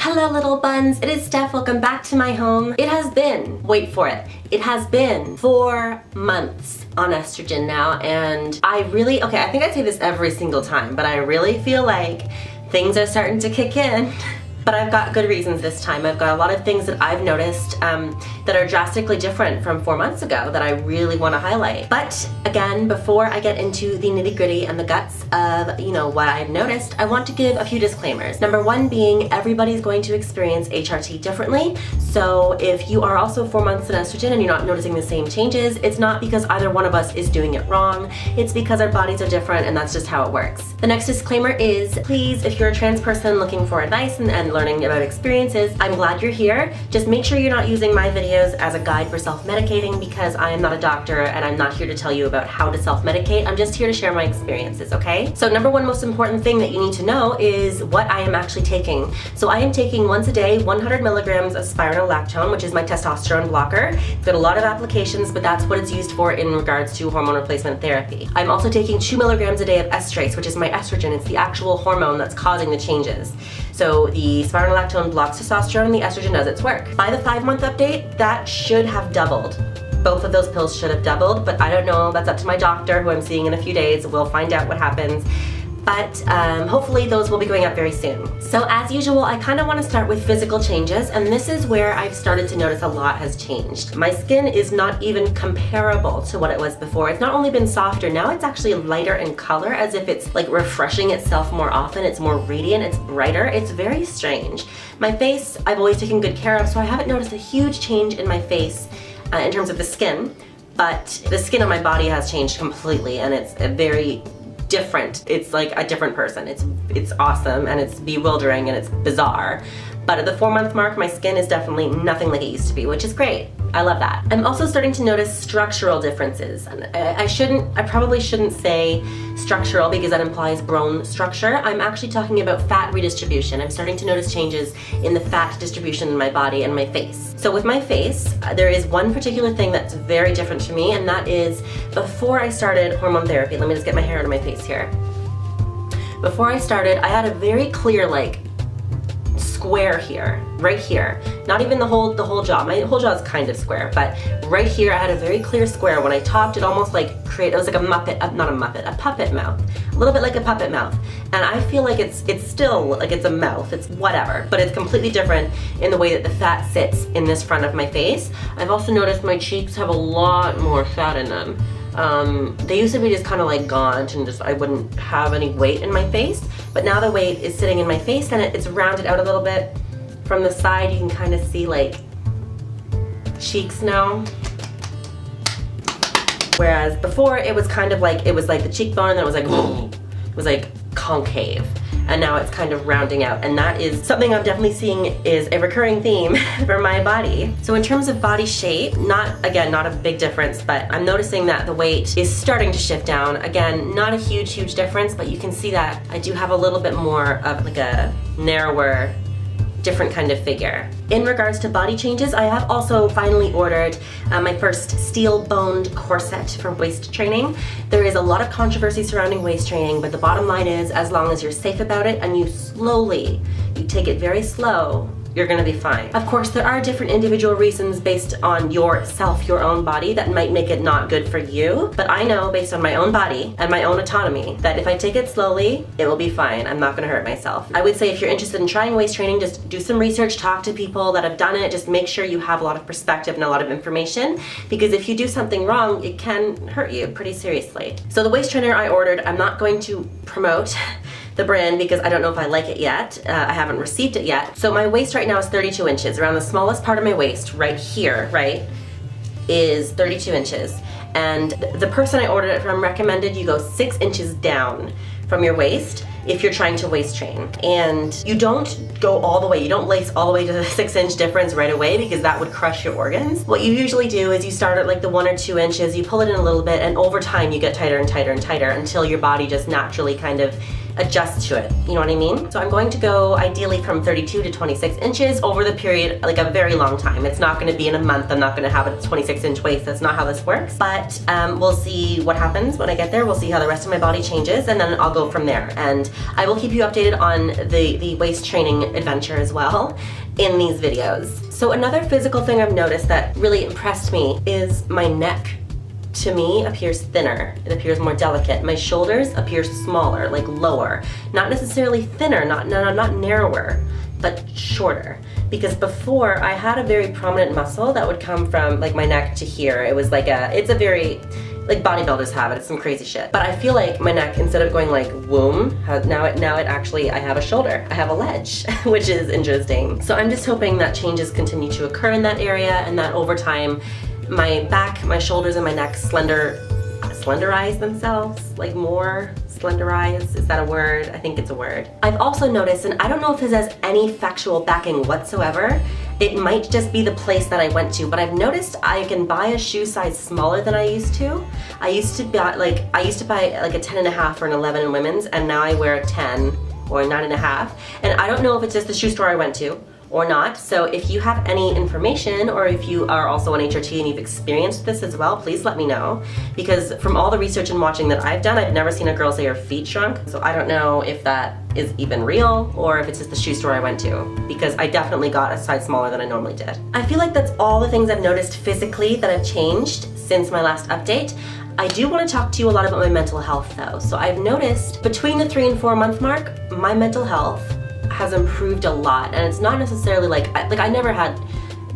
Hello little buns, it is Steph, welcome back to my home. It has been, wait for it, it has been 4 months on estrogen now, and I really, I think I say this every single time, but I really feel like things are starting to kick in. But I've got good reasons this time. I've got a lot of things that I've noticed that are drastically different from 4 months ago that I really want to highlight. But again, before I get into the nitty-gritty and the guts of, what I've noticed, I want to give a few disclaimers. Number one being everybody's going to experience HRT differently. So if you are also 4 months on estrogen and you're not noticing the same changes, it's not because either one of us is doing it wrong. It's because our bodies are different and that's just how it works. The next disclaimer is, please, if you're a trans person looking for advice and learning about experiences, I'm glad you're here. Just make sure you're not using my videos as a guide for self-medicating because I am not a doctor and I'm not here to tell you about how to self-medicate. I'm just here to share my experiences, okay? So number one most important thing that you need to know is what I am actually taking. So I am taking once a day 100 milligrams of spironolactone, which is my testosterone blocker. It's got a lot of applications, but that's what it's used for in regards to hormone replacement therapy. I'm also taking 2 milligrams a day of estrace, which is my estrogen. It's the actual hormone that's causing the changes. So the spironolactone blocks testosterone and the estrogen does its work. By the 5-month update, that should have doubled. Both of those pills should have doubled, but I don't know, that's up to my doctor who I'm seeing in a few days. We'll find out what happens. But hopefully those will be going up very soon. So as usual, I kind of want to start with physical changes, and this is where I've started to notice a lot has changed. My skin is not even comparable to what it was before. It's not only been softer, now it's actually lighter in color, as if it's like refreshing itself more often. It's more radiant, it's brighter. It's very strange. My face, I've always taken good care of, so I haven't noticed a huge change in my face in terms of the skin, but the skin on my body has changed completely, and it's a very different. It's like a different person. It's awesome and it's bewildering and it's bizarre. But at the 4-month mark, my skin is definitely nothing like it used to be, which is great. I love that. I'm also starting to notice structural differences. And I probably shouldn't say structural because that implies bone structure. I'm actually talking about fat redistribution. I'm starting to notice changes in the fat distribution in my body and my face. So with my face, there is one particular thing that's very different to me, and that is before I started hormone therapy. Let me just get my hair out of my face here. Before I started, I had a very clear, square here, right here. Not even the whole jaw. My whole jaw is kind of square, but right here I had a very clear square. When I talked, it almost it was like a puppet mouth. A little bit like a puppet mouth. And I feel like it's still like it's a mouth, it's whatever, but it's completely different in the way that the fat sits in this front of my face. I've also noticed my cheeks have a lot more fat in them. They used to be just kind of like gaunt and I wouldn't have any weight in my face, but now the weight is sitting in my face and it's rounded out a little bit. From the side you can kind of see cheeks now. Whereas before it was kind of like the cheekbone and then it was like concave. And now it's kind of rounding out, and that is something I'm definitely seeing is a recurring theme for my body. So in terms of body shape, not a big difference, but I'm noticing that the weight is starting to shift down. Again, not a huge difference, but you can see that I do have a little bit more of a narrower, different kind of figure. In regards to body changes, I have also finally ordered my first steel-boned corset for waist training. There is a lot of controversy surrounding waist training, but the bottom line is, as long as you're safe about it and you take it very slow, you're gonna be fine. Of course, there are different individual reasons based on yourself, your own body, that might make it not good for you. But I know, based on my own body and my own autonomy, that if I take it slowly, it will be fine. I'm not gonna hurt myself. I would say if you're interested in trying waist training, just do some research, talk to people that have done it, just make sure you have a lot of perspective and a lot of information, because if you do something wrong, it can hurt you pretty seriously. So the waist trainer I ordered, I'm not going to promote the brand because I don't know if I like it yet. I haven't received it yet. So my waist right now is 32 inches. Around the smallest part of my waist, right here, is 32 inches. And the person I ordered it from recommended you go 6 inches down from your waist if you're trying to waist train. And you don't go all the way, you don't lace all the way to the 6-inch difference right away because that would crush your organs. What you usually do is you start at the 1 or 2 inches, you pull it in a little bit, and over time you get tighter and tighter and tighter until your body just naturally kind of adjust to it. You know what I mean? So I'm going to go ideally from 32 to 26 inches over the period, like a very long time. It's not going to be in a month. I'm not going to have a 26-inch waist. That's not how this works. But we'll see what happens when I get there. We'll see how the rest of my body changes, and then I'll go from there. And I will keep you updated on the waist training adventure as well in these videos. So another physical thing I've noticed that really impressed me is my neck, to me, appears thinner. It appears more delicate. My shoulders appear smaller, like lower. Not necessarily thinner, not narrower, but shorter. Because before, I had a very prominent muscle that would come from like my neck to here. It was like it's a very, like bodybuilders have it, it's some crazy shit. But I feel like my neck, instead of going like womb, now it actually, I have a shoulder, I have a ledge, which is interesting. So I'm just hoping that changes continue to occur in that area, and that over time, my back, my shoulders, and my neck slenderize themselves, like more slenderize. Is that a word? I think it's a word. I've also noticed, and I don't know if this has any factual backing whatsoever, it might just be the place that I went to, but I've noticed I can buy a shoe size smaller than I used to. I used to buy like a 10.5 or an 11 in women's, and now I wear a 10 or a 9.5. And I don't know if it's just the shoe store I went to or not. So if you have any information, or if you are also an HRT and you've experienced this as well, please let me know. Because from all the research and watching that I've done, I've never seen a girl say her feet shrunk. So I don't know if that is even real, or if it's just the shoe store I went to, because I definitely got a size smaller than I normally did. I feel like that's all the things I've noticed physically that have changed since my last update. I do want to talk to you a lot about my mental health though. So I've noticed between the 3 and 4 month mark, my mental health has improved a lot. And it's not necessarily like I never had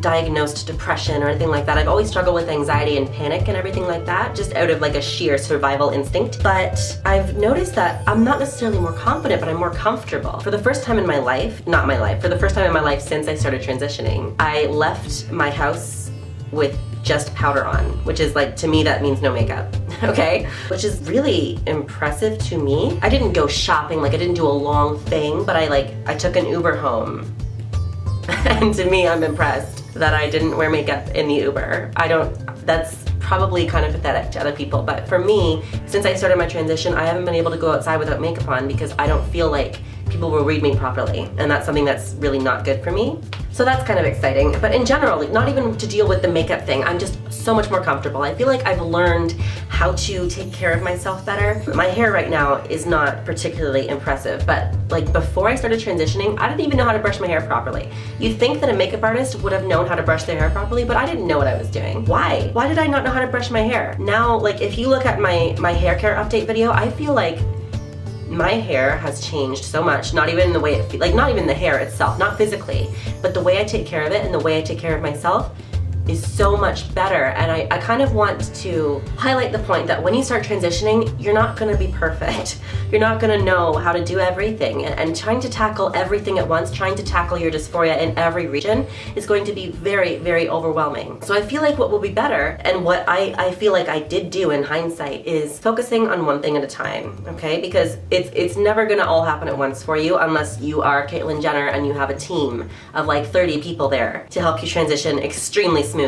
diagnosed depression or anything like that. I've always struggled with anxiety and panic and everything like that, just out of like a sheer survival instinct. But I've noticed that I'm not necessarily more confident, but I'm more comfortable. For the first time in my life, for the first time in my life since I started transitioning, I left my house with just powder on, which is like, to me, that means no makeup, okay? Which is really impressive to me. I didn't go shopping, like I didn't do a long thing, but I took an Uber home. And to me, I'm impressed that I didn't wear makeup in the Uber. That's probably kind of pathetic to other people, but for me, since I started my transition, I haven't been able to go outside without makeup on because I don't feel like people will read me properly, and that's something that's really not good for me. So that's kind of exciting. But in general, like, not even to deal with the makeup thing, I'm just so much more comfortable. I feel like I've learned how to take care of myself better. My hair right now is not particularly impressive, but like before I started transitioning, I didn't even know how to brush my hair properly. You'd think that a makeup artist would have known how to brush their hair properly, but I didn't know what I was doing. Why? Why did I not know how to brush my hair? Now, like if you look at my hair care update video, I feel like my hair has changed so much, not even the way it feels, like not even the hair itself, not physically, but the way I take care of it and the way I take care of myself is so much better. And I kind of want to highlight the point that when you start transitioning, you're not gonna be perfect. You're not gonna know how to do everything. And trying to tackle everything at once, trying to tackle your dysphoria in every region is going to be very, very overwhelming. So I feel like what will be better, and what I feel like I did do in hindsight, is focusing on one thing at a time, okay? Because it's never gonna all happen at once for you unless you are Caitlyn Jenner and you have a team of like 30 people there to help you transition extremely smoothly.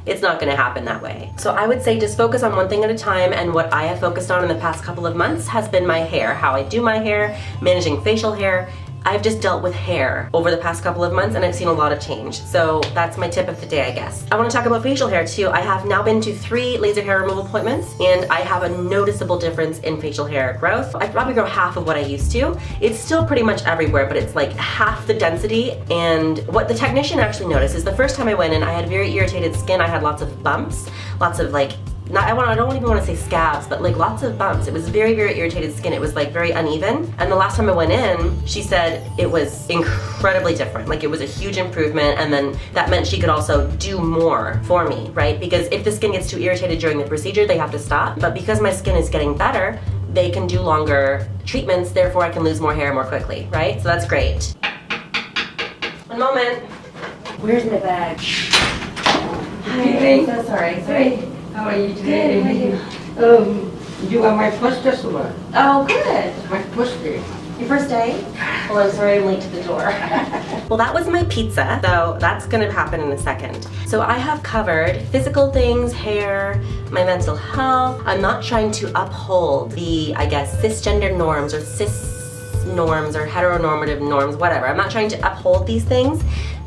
It's not gonna happen that way. So I would say just focus on one thing at a time, and what I have focused on in the past couple of months has been my hair, how I do my hair, managing facial hair. I've just dealt with hair over the past couple of months, and I've seen a lot of change. So that's my tip of the day, I guess. I want to talk about facial hair too. I have now been to 3 laser hair removal appointments, and I have a noticeable difference in facial hair growth. I probably grow half of what I used to. It's still pretty much everywhere, but it's like half the density. And what the technician actually noticed is the first time I went in, I had very irritated skin. I had lots of bumps, lots of like, I don't even want to say scabs, but like lots of bumps. It was very, very irritated skin. It was like very uneven. And the last time I went in, she said it was incredibly different. Like it was a huge improvement, and then that meant she could also do more for me, right? Because if the skin gets too irritated during the procedure, they have to stop. But because my skin is getting better, they can do longer treatments, therefore I can lose more hair more quickly, right? So that's great. One moment. Where's my bag? Hi, I'm so sorry. How are you today? You are my first customer. Oh, good. My first day. Your first day? Well, I'm sorry I'm late to the door. Well, that was my pizza, so that's gonna happen in a second. So I have covered physical things, hair, my mental health. I'm not trying to uphold the, I guess, cisgender norms or cis norms or heteronormative norms, whatever. I'm not trying to uphold these things,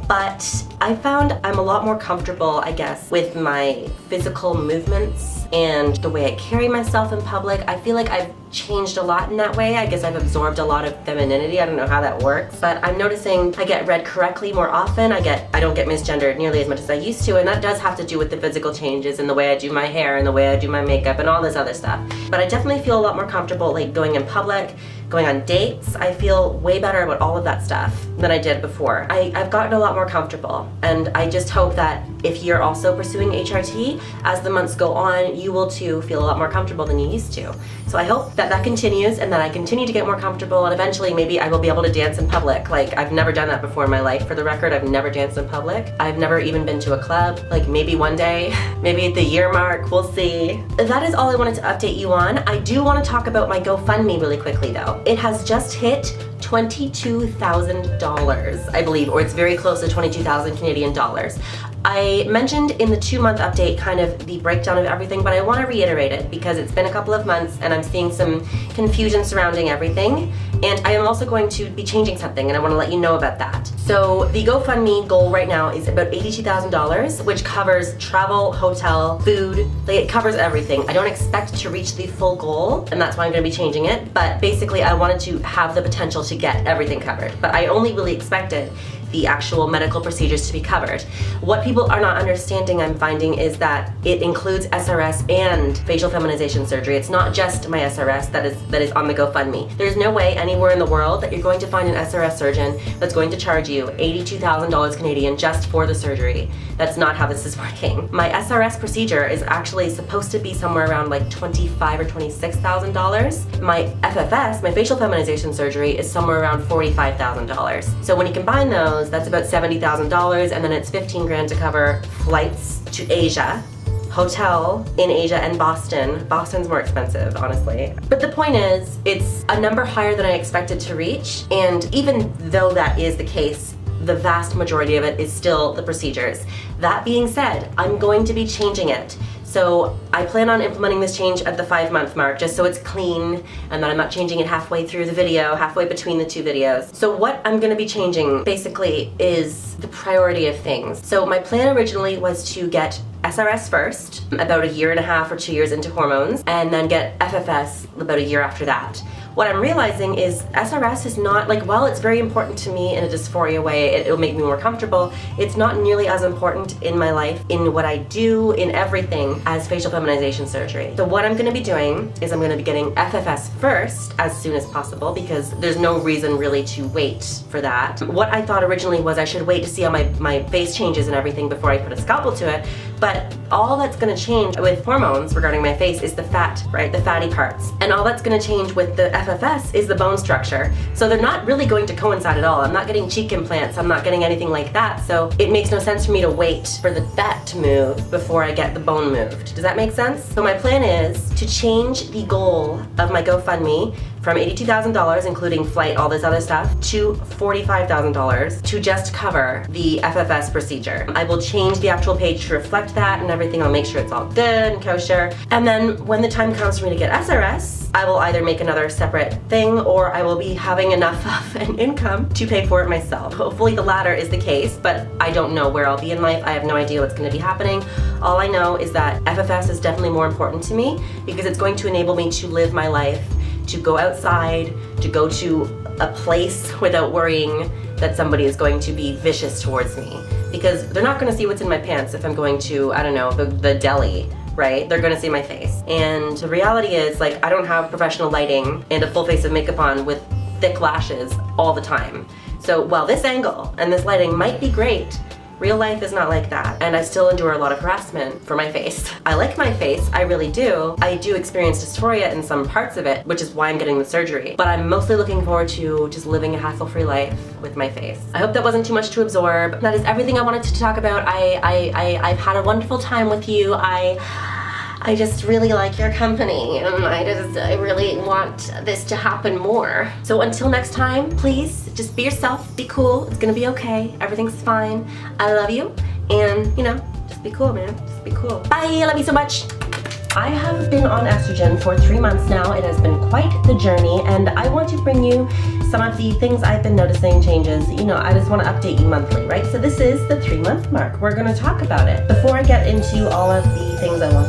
but I found I'm a lot more comfortable, I guess, with my physical movements and the way I carry myself in public. I feel like I've changed a lot in that way. I guess I've absorbed a lot of femininity. I don't know how that works, but I'm noticing I get read correctly more often. I don't get misgendered nearly as much as I used to, and that does have to do with the physical changes in the way I do my hair and the way I do my makeup and all this other stuff. But I definitely feel a lot more comfortable like going in public, going on dates. I feel way better about all of that stuff than I did before. I've gotten a lot more comfortable, and I just hope that if you're also pursuing HRT, as the months go on, you will too feel a lot more comfortable than you used to. So I hope that that continues and that I continue to get more comfortable, and eventually maybe I will be able to dance in public. Like, I've never done that before in my life. For the record, I've never danced in public. I've never even been to a club. Like, maybe one day, maybe at the year mark, we'll see. That is all I wanted to update you on. I do want to talk about my GoFundMe really quickly though. It has just hit $22,000, I believe, or it's very close to 22,000 Canadian dollars. I mentioned in the 2-month update kind of the breakdown of everything, but I want to reiterate it because it's been a couple of months and I'm seeing some confusion surrounding everything, and I am also going to be changing something and I want to let you know about that. So the GoFundMe goal right now is about $82,000, which covers travel, hotel, food, like it covers everything. I don't expect to reach the full goal, and that's why I'm going to be changing it, but basically I wanted to have the potential to get everything covered, but I only really expected the actual medical procedures to be covered. What people are not understanding, I'm finding, is that it includes SRS and facial feminization surgery. It's not just my SRS that is on the GoFundMe. There's no way anywhere in the world that you're going to find an SRS surgeon that's going to charge you $82,000 Canadian just for the surgery. That's not how this is working. My SRS procedure is actually supposed to be somewhere around like $25,000 or $26,000. My FFS, my facial feminization surgery, is somewhere around $45,000. So when you combine those, that's about $70,000, and then it's 15 grand to cover flights to Asia, hotel in Asia and Boston. Boston's more expensive, honestly. But the point is, it's a number higher than I expected to reach, and even though that is the case, the vast majority of it is still the procedures. That being said, I'm going to be changing it. So I plan on implementing this change at the 5-month mark, just so it's clean and that I'm not changing it halfway through the video, halfway between the 2 videos. So what I'm gonna be changing basically is the priority of things. So my plan originally was to get SRS first, about 1.5 years or 2 years into hormones, and then get FFS about 1 year after that. What I'm realizing is SRS is not, like, while it's very important to me in a dysphoria way, it'll make me more comfortable, it's not nearly as important in my life, in what I do, in everything, as facial feminization surgery. So what I'm going to be doing is I'm going to be getting FFS first as soon as possible, because there's no reason really to wait for that. What I thought originally was I should wait to see how my face changes and everything before I put a scalpel to it, but all that's going to change with hormones regarding my face is the fat, right? The fatty parts. And all that's going to change with the FFS is the bone structure. So they're not really going to coincide at all. I'm not getting cheek implants, I'm not getting anything like that, so it makes no sense for me to wait for the fat to move before I get the bone moved. Does that make sense? So my plan is to change the goal of my GoFundMe from $82,000, including flight, all this other stuff, to $45,000 to just cover the FFS procedure. I will change the actual page to reflect that and everything. I'll make sure it's all good and kosher. And then when the time comes for me to get SRS, I will either make another separate thing, or I will be having enough of an income to pay for it myself. Hopefully the latter is the case, but I don't know where I'll be in life. I have no idea what's going to be happening. All I know is that FFS is definitely more important to me because it's going to enable me to live my life, to go outside, to go to a place without worrying that somebody is going to be vicious towards me. Because they're not going to see what's in my pants if I'm going to, I don't know, the deli, right? They're going to see my face. And the reality is, like, I don't have professional lighting and a full face of makeup on with thick lashes all the time. So while this angle and this lighting might be great, real life is not like that, and I still endure a lot of harassment for my face. I like my face, I really do. I do experience dysphoria in some parts of it, which is why I'm getting the surgery. But I'm mostly looking forward to just living a hassle-free life with my face. I hope that wasn't too much to absorb. That is everything I wanted to talk about. I've had a wonderful time with you. I just really like your company, and I really want this to happen more. So until next time, please just be yourself, be cool, it's gonna be okay, everything's fine. I love you, and you know, just be cool, man, just be cool. Bye, I love you so much. I have been on estrogen for 3 months now. It has been quite the journey, and I want to bring you some of the things I've been noticing, changes. You know, I just want to update you monthly, right? So this is the 3-month mark. We're going to talk about it. Before I get into all of the things I want